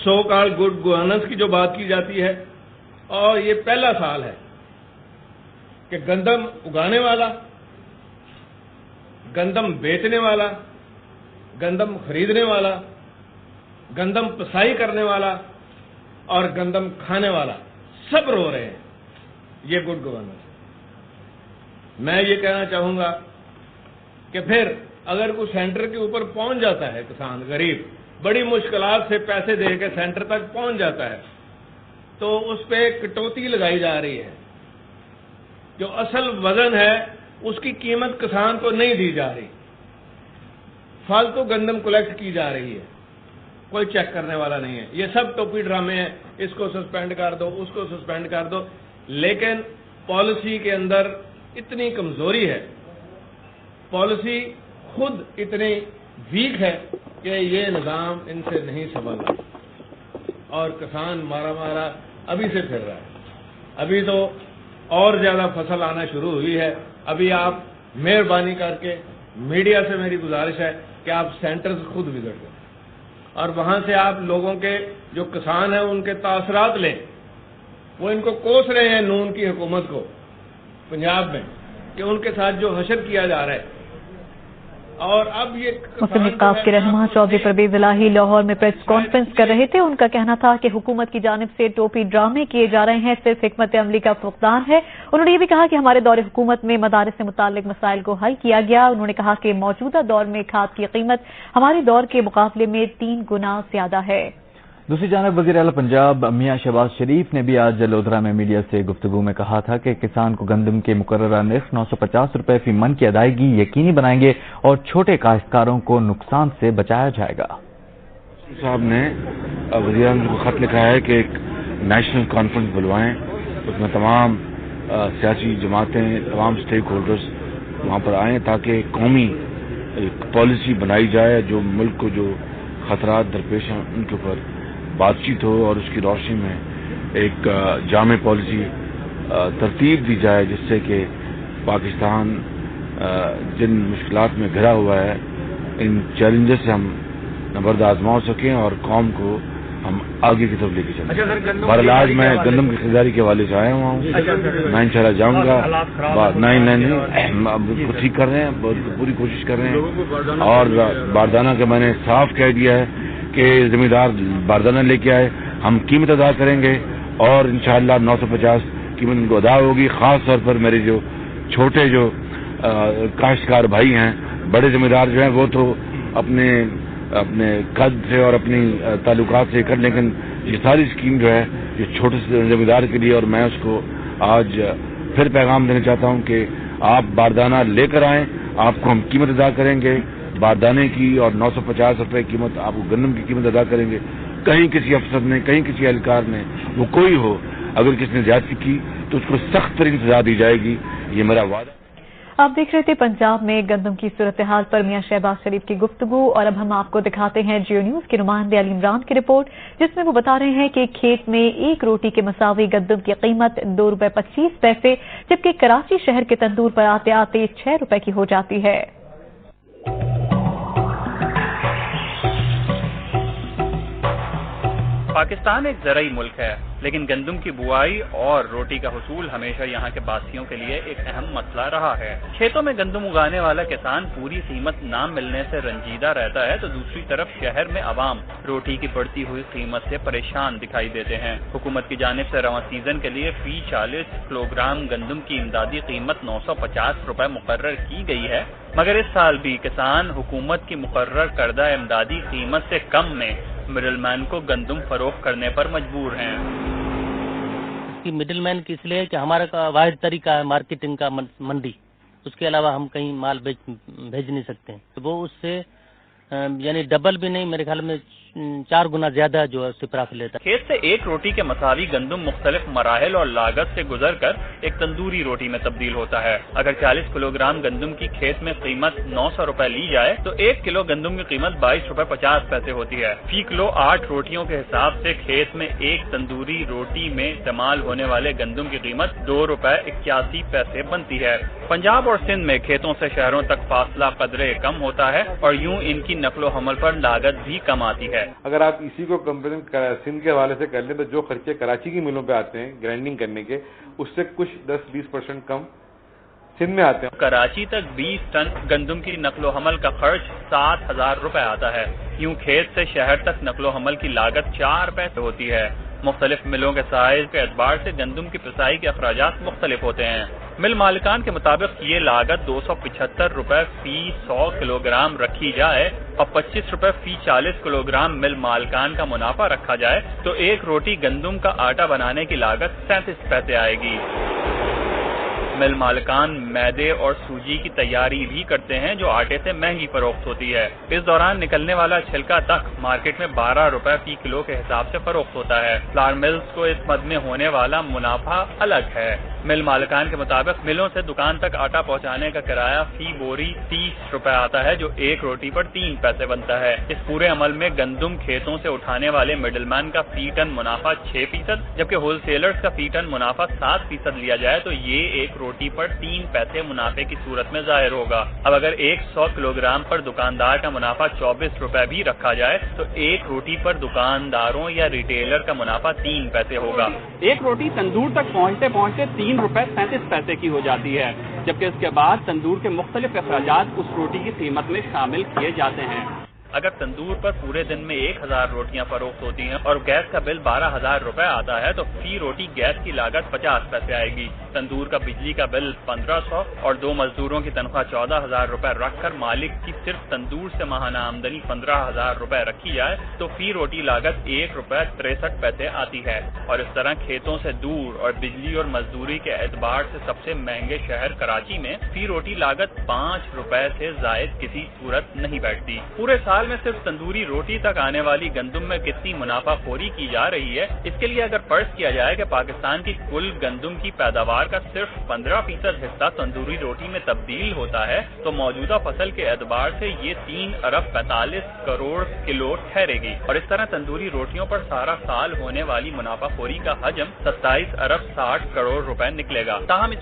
سو کال good governance کی جو بات کی جاتی ہے، اور یہ پہلا سال ہے کہ گندم اگانے والا، گندم بیچنے والا، گندم خریدنے والا، گندم پسائی کرنے والا اور گندم کھانے والا سب رو رہے ہیں۔ یہ گڈ گورننس۔ میں یہ کہنا چاہوں گا کہ پھر اگر کوئی سینٹر کے اوپر پہنچ جاتا ہے، کسان غریب بڑی مشکلات سے پیسے دے کے سینٹر تک پہنچ جاتا ہے، تو اس پہ کٹوتی لگائی جا رہی ہے۔ جو اصل وزن ہے اس کی قیمت کسان کو نہیں دی جا رہی، فالتو گندم کلیکٹ کی جا رہی ہے، کوئی چیک کرنے والا نہیں ہے۔ یہ سب ٹوپی ڈرامے ہیں، اس کو سسپینڈ کر دو، اس کو سسپینڈ کر دو، لیکن پالیسی کے اندر اتنی کمزوری ہے، پالیسی خود اتنی ویک ہے کہ یہ نظام ان سے نہیں سنبھل رہا، اور کسان مارا ابھی سے پھر رہا ہے۔ ابھی تو اور زیادہ فصل آنا شروع ہوئی ہے۔ ابھی آپ مہربانی کر کے میڈیا سے میری گزارش ہے کہ آپ سینٹرز خود وزٹ کریں اور وہاں سے آپ لوگوں کے جو کسان ہیں ان کے تاثرات لیں۔ وہ ان کو کوس رہے ہیں نون کی حکومت کو پنجاب میں کہ ان کے ساتھ جو حشر کیا جا رہا ہے، اور اب یہ مسلم لیگ کے رہنما چودھری پرویز الہی لاہور میں پریس کانفرنس کر رہے تھے۔ ان کا کہنا تھا کہ حکومت کی جانب سے ٹوپی ڈرامے کیے جا رہے ہیں، صرف حکمت عملی کا فقدان ہے۔ انہوں نے یہ بھی کہا کہ ہمارے دور حکومت میں مدارس سے متعلق مسائل کو حل کیا گیا۔ انہوں نے کہا کہ موجودہ دور میں کھاد کی قیمت ہمارے دور کے مقابلے میں 3 گنا زیادہ ہے۔ دوسری جانب وزیر اعلیٰ پنجاب میاں شہباز شریف نے بھی آج لودھرا میں میڈیا سے گفتگو میں کہا تھا کہ کسان کو گندم کے مقررہ نرخ 950 روپے فی من کی ادائیگی یقینی بنائیں گے اور چھوٹے کاشتکاروں کو نقصان سے بچایا جائے گا۔ صاحب نے وزیر اعظم کو خط لکھا ہے کہ ایک نیشنل کانفرنس بلوائیں، اس میں تمام سیاسی جماعتیں، تمام اسٹیک ہولڈرز وہاں پر آئیں تاکہ قومی ایک پالیسی بنائی جائے جو ملک کو جو خطرات درپیش ہیں ان کے اوپر بات چیت ہو اور اس کی روشنی میں ایک جامع پالیسی ترتیب دی جائے، جس سے کہ پاکستان جن مشکلات میں گھرا ہوا ہے ان چیلنجز سے ہم نبرد آزما سکیں اور قوم کو ہم آگے کی طرف لے کے چلیں۔ بہرحال آج میں گندم کی خریداری کے حوالے سے آیا ہوا ہوں، میں انشاءاللہ جاؤں گا۔ نہیں ٹھیک کر رہے ہیں، پوری کوشش کر رہے ہیں، اور باردانہ کا میں نے صاف کہہ دیا ہے کہ ذمہ دار باردانہ لے کے آئے، ہم قیمت ادا کریں گے اور انشاءاللہ 950 قیمت ان کو ادا ہوگی۔ خاص طور پر میرے جو چھوٹے جو کاشتکار بھائی ہیں، بڑے ذمہ دار جو ہیں وہ تو اپنے قد سے اور اپنی تعلقات سے کر، لیکن یہ ساری اسکیم جو ہے یہ چھوٹے سے ذمہ دار کے لیے، اور میں اس کو آج پھر پیغام دینا چاہتا ہوں کہ آپ باردانہ لے کر آئیں، آپ کو ہم قیمت ادا کریں گے باردانے کی، اور 950 روپے قیمت آپ کو گندم کی قیمت ادا کریں گے۔ کہیں کسی افسر نے، کہیں کسی اہلکار نے، وہ کوئی ہو، اگر کسی نے زیادتی کی تو اس کو سخت ترین سزا دی جائے گی، یہ میرا وعدہ۔ آپ دیکھ رہے تھے پنجاب میں گندم کی صورتحال پر میاں شہباز شریف کی گفتگو، اور اب ہم آپ کو دکھاتے ہیں جیو نیوز کے نمائندے علی عمران کی رپورٹ، جس میں وہ بتا رہے ہیں کہ کھیت میں ایک روٹی کے مساوی گندم کی قیمت 2 روپے 25 پیسے، جبکہ کراچی شہر کے تندور پر آتے آتے 6 روپے کی ہو جاتی ہے۔ پاکستان ایک زرعی ملک ہے، لیکن گندم کی بوائی اور روٹی کا حصول ہمیشہ یہاں کے باسیوں کے لیے ایک اہم مسئلہ رہا ہے۔ کھیتوں میں گندم اگانے والا کسان پوری قیمت نہ ملنے سے رنجیدہ رہتا ہے، تو دوسری طرف شہر میں عوام روٹی کی بڑھتی ہوئی قیمت سے پریشان دکھائی دیتے ہیں۔ حکومت کی جانب سے رواں سیزن کے لیے فی 40 کلو گرام گندم کی امدادی قیمت 950 روپے مقرر کی گئی ہے، مگر اس سال بھی کسان حکومت کی مقرر کردہ امدادی قیمت سے کم میں مڈل مین کو گندم فروخت کرنے پر مجبور ہیں۔ اس کی مڈل مین کی اس لیے کہ ہمارا واحد طریقہ ہے مارکیٹنگ کا منڈی، اس کے علاوہ ہم کہیں مال بھیج نہیں سکتے ہیں، وہ اس سے یعنی ڈبل بھی نہیں، میرے خیال میں 4 گنا زیادہ جو ہے اس سے پرافٹ لیتا ہے۔ کھیت سے ایک روٹی کے مساوی گندم مختلف مراحل اور لاگت سے گزر کر ایک تندوری روٹی میں تبدیل ہوتا ہے۔ اگر 40 کلو گرام گندم کی کھیت میں قیمت 900 روپے لی جائے تو 1 کلو گندم کی قیمت 22 روپے 50 پیسے ہوتی ہے۔ فی کلو 8 روٹیوں کے حساب سے کھیت میں ایک تندوری روٹی میں استعمال ہونے والے گندم کی قیمت 2 روپے 81 پیسے بنتی ہے۔ پنجاب اور سندھ میں کھیتوں سے شہروں تک فاصلہ قدرے کم ہوتا ہے اور یوں ان کی نقل و حمل پر لاگت بھی کم آتی ہے۔ ہے۔ اگر آپ اسی کو کمپیرزن سندھ کے حوالے سے کر لیں تو جو خرچے کراچی کی ملوں پہ آتے ہیں گرائنڈنگ کرنے کے، اس سے کچھ 10-20% کم سندھ میں آتے ہیں۔ کراچی تک 20 ٹن گندم کی نقل و حمل کا خرچ 7,000 روپے آتا ہے۔ یوں کھیت سے شہر تک نقل و حمل کی لاگت 4 پیسے ہوتی ہے۔ مختلف ملوں کے سائز کے اعتبار سے گندم کی پسائی کے اخراجات مختلف ہوتے ہیں۔ مل مالکان کے مطابق یہ لاگت 275 روپے فی 100 کلو گرام رکھی جائے اور 25 روپے فی 40 کلو گرام مل مالکان کا منافع رکھا جائے تو ایک روٹی گندم کا آٹا بنانے کی لاگت 37 پیسے آئے گی۔ مل مالکان میدے اور سوجی کی تیاری بھی کرتے ہیں جو آٹے سے مہنگی فروخت ہوتی ہے۔ اس دوران نکلنے والا چھلکا تک مارکیٹ میں 12 روپے فی کلو کے حساب سے فروخت ہوتا ہے۔ فلاور ملز کو اس مد میں ہونے والا منافع الگ ہے۔ مل مالکان کے مطابق ملوں سے دکان تک آٹا پہنچانے کا کرایہ فی بوری 30 روپے آتا ہے جو ایک روٹی پر 3 پیسے بنتا ہے۔ اس پورے عمل میں گندم کھیتوں سے اٹھانے والے مڈل مین کا فی ٹن منافع 6%، جبکہ ہول سیلرز کا فی ٹن منافع 7% لیا جائے تو یہ ایک روٹی پر 3 پیسے منافع کی صورت میں ظاہر ہوگا۔ اب اگر 100 کلو گرام پر دکاندار کا منافع 24 روپے بھی رکھا جائے تو ایک روٹی پر دکانداروں یا ریٹیلر کا منافع 3 پیسے ہوگا۔ ایک روٹی تندور تک پہنچتے پہنچتے 3 روپے 37 پیسے کی ہو جاتی ہے، جبکہ اس کے بعد تندور کے مختلف اخراجات اس روٹی کی قیمت میں شامل کیے جاتے ہیں۔ اگر تندور پر پورے دن میں 1000 روٹیاں فروخت ہوتی ہیں اور گیس کا بل 12,000 روپے آتا ہے تو فی روٹی گیس کی لاگت 50 پیسے آئے گی۔ تندور کا بجلی کا بل 1500 اور 2 مزدوروں کی تنخواہ 14,000 روپے رکھ کر مالک کی صرف تندور سے ماہانہ آمدنی 15,000 روپے رکھی جائے تو فی روٹی لاگت 1 روپے 63 پیسے آتی ہے۔ اور اس طرح کھیتوں سے دور اور بجلی اور مزدوری کے اعتبار سے سب سے مہنگے شہر کراچی میں فی روٹی لاگت 5 روپے سے زائد کسی صورت نہیں بیٹھتی۔ پورے سال میں صرف تندوری روٹی تک آنے والی گندم میں کتنی منافع خوری کی جا رہی ہے، اس کے لیے اگر فرض کیا جائے کہ پاکستان کی کل گندم کی پیداوار کا صرف 15% حصہ تندوری روٹی میں تبدیل ہوتا ہے تو موجودہ فصل کے اعتبار سے یہ 3 ارب 45 کروڑ کلو ٹھہرے گی، اور اس طرح تندوری روٹیوں پر سارا سال ہونے والی منافع خوری کا حجم 27 ارب 60 کروڑ روپے نکلے گا۔ تاہم